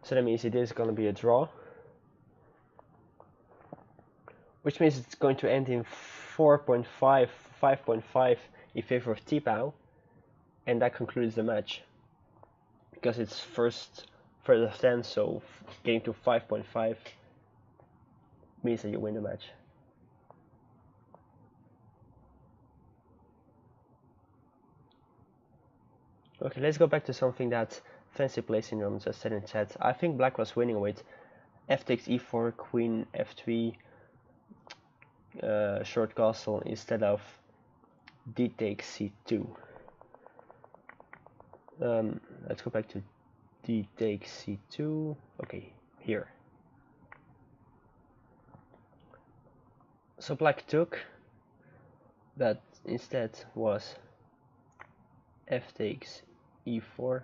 So that means it is going to be a draw. Which means it's going to end in 4.5, 5.5 in favor of Tipau. And that concludes the match. Because it's first of 10, so getting to 5.5 means that you win the match. Okay, let's go back to something that Fancy Play Syndrome just said in chat. I think black was winning with f takes e4, queen f3, short castle instead of d takes c2. Let's go back to d takes c2. Okay, here. So black took, but instead was f takes e4,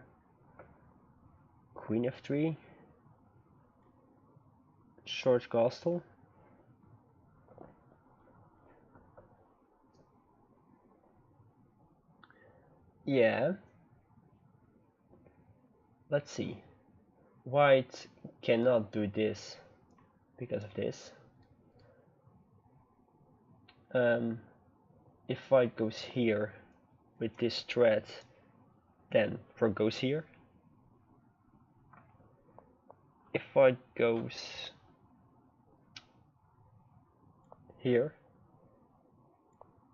queen f3, short castle, yeah. Let's see. White cannot do this because of this. If white goes here with this threat, then rook goes here. If white goes here,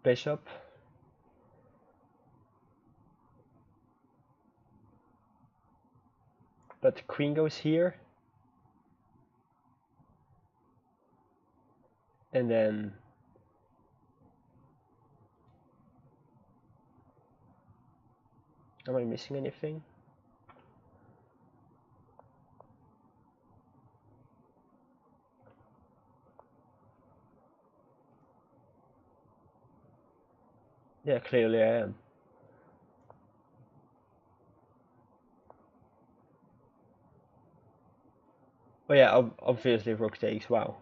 bishop, but queen goes here, and then am I missing anything? Yeah, clearly I am. Oh yeah, obviously rook takes, wow.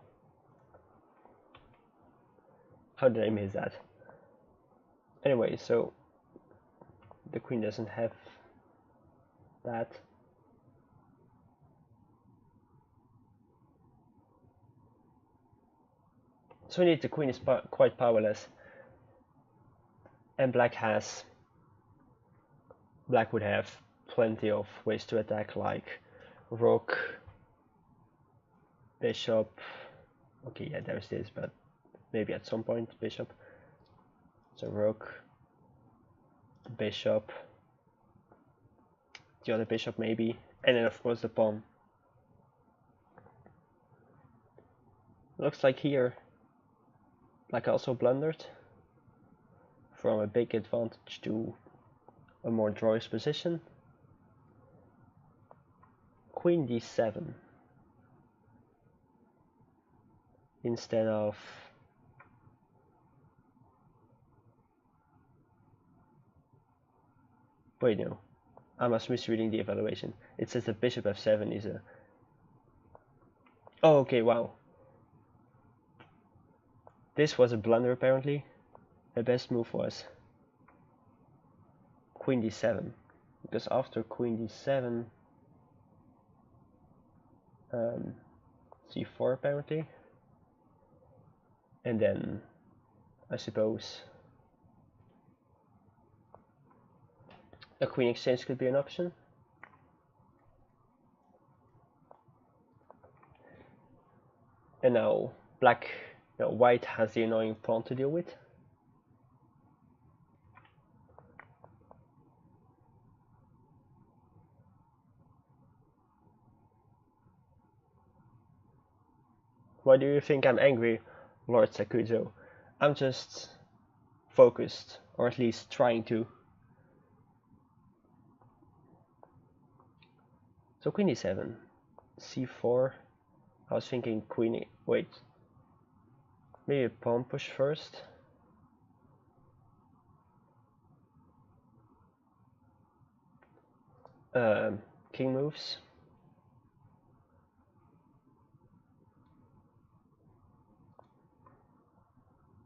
How did I miss that? Anyway, so the queen doesn't have that. So indeed the queen is quite powerless. And black would have plenty of ways to attack, like rook, bishop. Okay, yeah, there's this, but maybe at some point bishop. So rook, bishop, the other bishop maybe, and then of course the pawn. Looks like here black also blundered from a big advantage to a more drawish position. Queen d7 instead of wait, no, I was misreading the evaluation. It says that bishop f7 is a... Oh, okay, wow. This was a blunder apparently. The best move was queen d7, because after queen d7, c4 apparently, and then I suppose a queen exchange could be an option. And now black, no, white has the annoying pawn to deal with. Why do you think I'm angry, Lord Sakuzo? I'm just focused, or at least trying to. So queen e7, c4. I was thinking queen e, wait, maybe a pawn push first. King moves.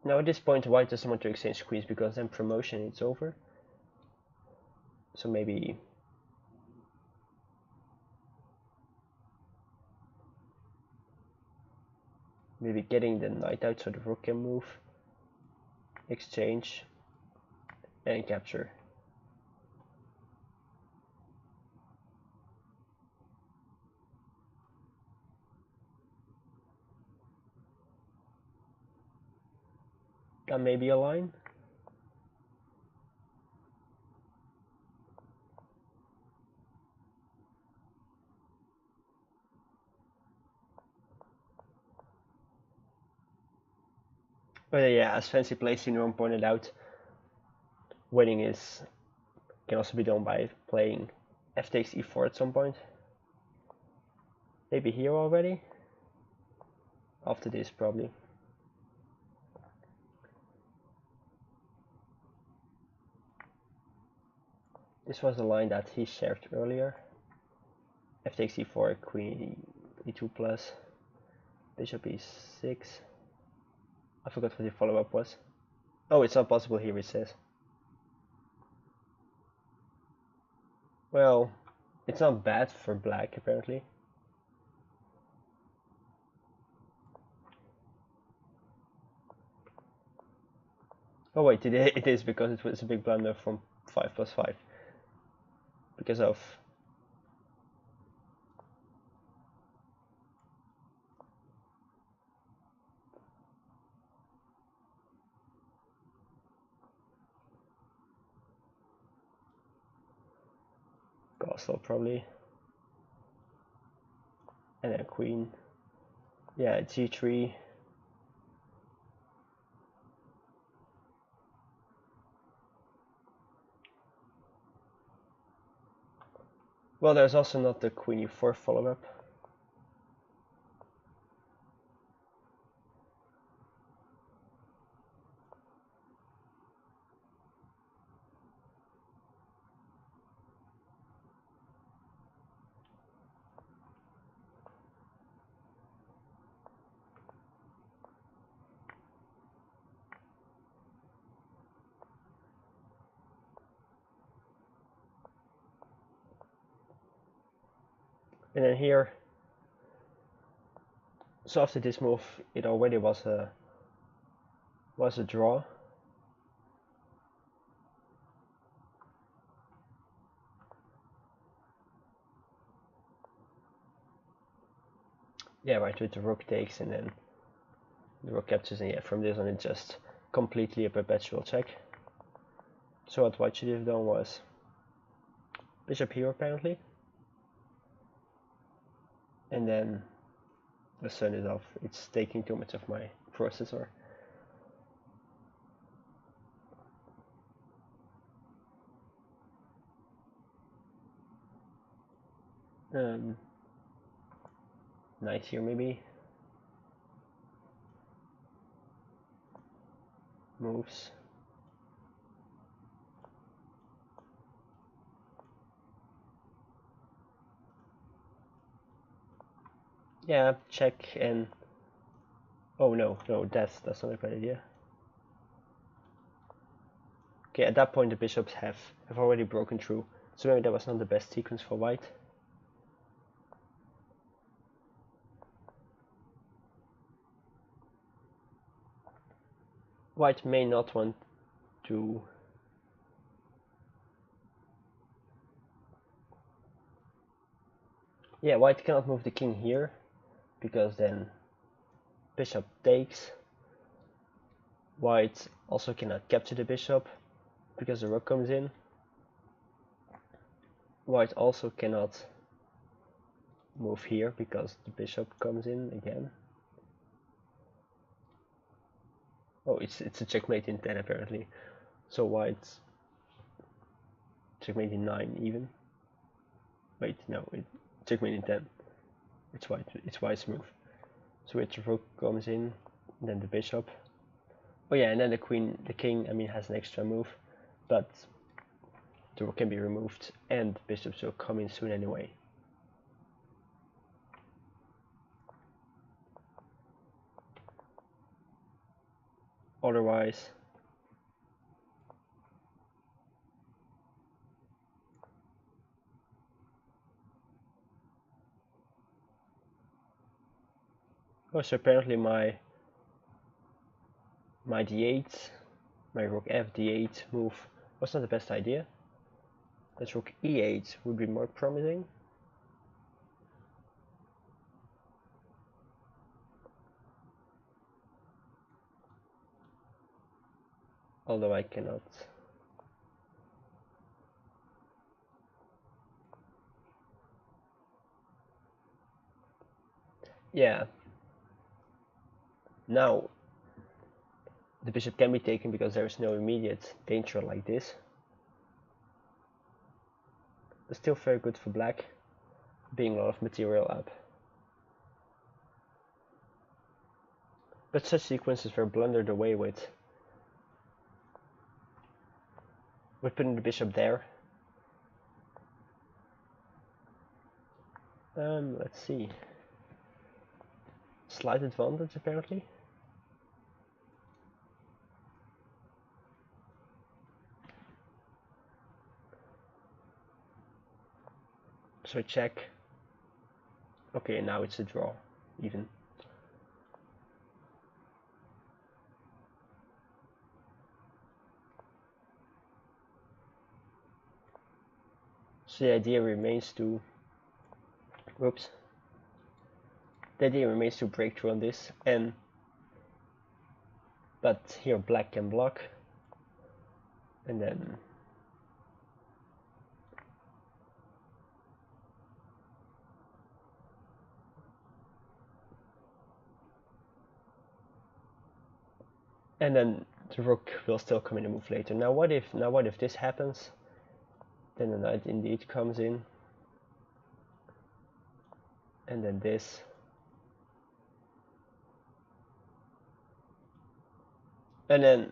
Now at this point white doesn't want to exchange queens because then promotion is over. So maybe getting the knight out so the rook can move, exchange, and capture. That may be a line. But yeah, as Fancy Play Syndrome pointed out, winning can also be done by playing f takes e4 at some point. Maybe here already? After this, probably. This was the line that he shared earlier. F takes e4, queen e2 plus, bishop e6. I forgot what the follow-up was. Oh, it's not possible here, it says. Well, it's not bad for black, apparently. Oh wait, it is because it was a big blunder from 5 plus 5. Because of castle probably. And then queen. Yeah, g3. Well, there's also not the queen e4 follow-up. And then here, so after this move, it already was a draw. Yeah, right, with the rook takes and then the rook captures, and yeah, from this on it's just completely a perpetual check. So what white should have done was bishop here apparently, and then the sun is off. It's taking too much of my processor. Knight here maybe. Moves. Yeah, check and oh no, that's not a good idea. Okay, at that point the bishops have already broken through, so maybe that was not the best sequence for white. White may not want to yeah, white cannot move the king here because then bishop takes. White also cannot capture the bishop because the rook comes in. White also cannot move here because the bishop comes in again. Oh, it's a checkmate in 10 apparently. So white's checkmate in 9 even. Wait, no, checkmate in 10. It's white's move. So the rook comes in, then the bishop. Oh yeah, and then the king, I mean, has an extra move, but the rook can be removed and the bishops will come in soon anyway. Otherwise, oh, so apparently my d8, my rook f d8 move was not the best idea. That rook e8 would be more promising. Although I cannot. Yeah. Now the bishop can be taken because there is no immediate danger like this. But still very good for black, being a lot of material up. But such sequences were blundered away with putting the bishop there. Let's see. Slight advantage apparently. So check. Okay, now it's a draw, even. So the idea remains to, whoops. The idea remains to break through on this, but here black can block, and then the rook will still come in a move later. Now what if this happens? Then the knight indeed comes in, and then this. And then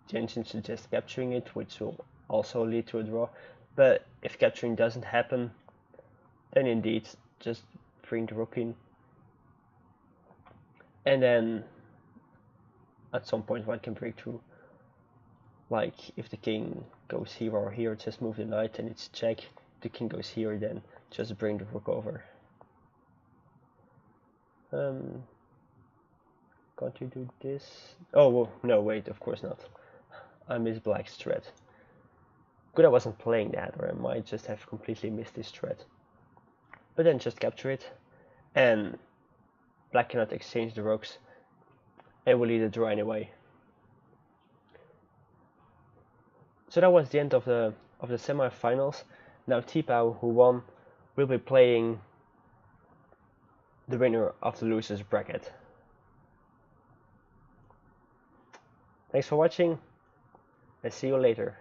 Jensen suggests capturing it, which will also lead to a draw. But if capturing doesn't happen, then indeed just bring the rook in. And then at some point one can break through. Like if the king goes here or here, just move the knight and it's check. If the king goes here, then just bring the rook over. Can't you do this? Oh, well, no, wait, of course not. I missed black's threat. Good, I wasn't playing that, or I might just have completely missed this threat. But then just capture it, and black cannot exchange the rooks, and will lead a draw anyway. So that was the end of the semi-finals. Now Tipau, who won, will be playing the winner of the losers bracket. Thanks for watching, and see you later.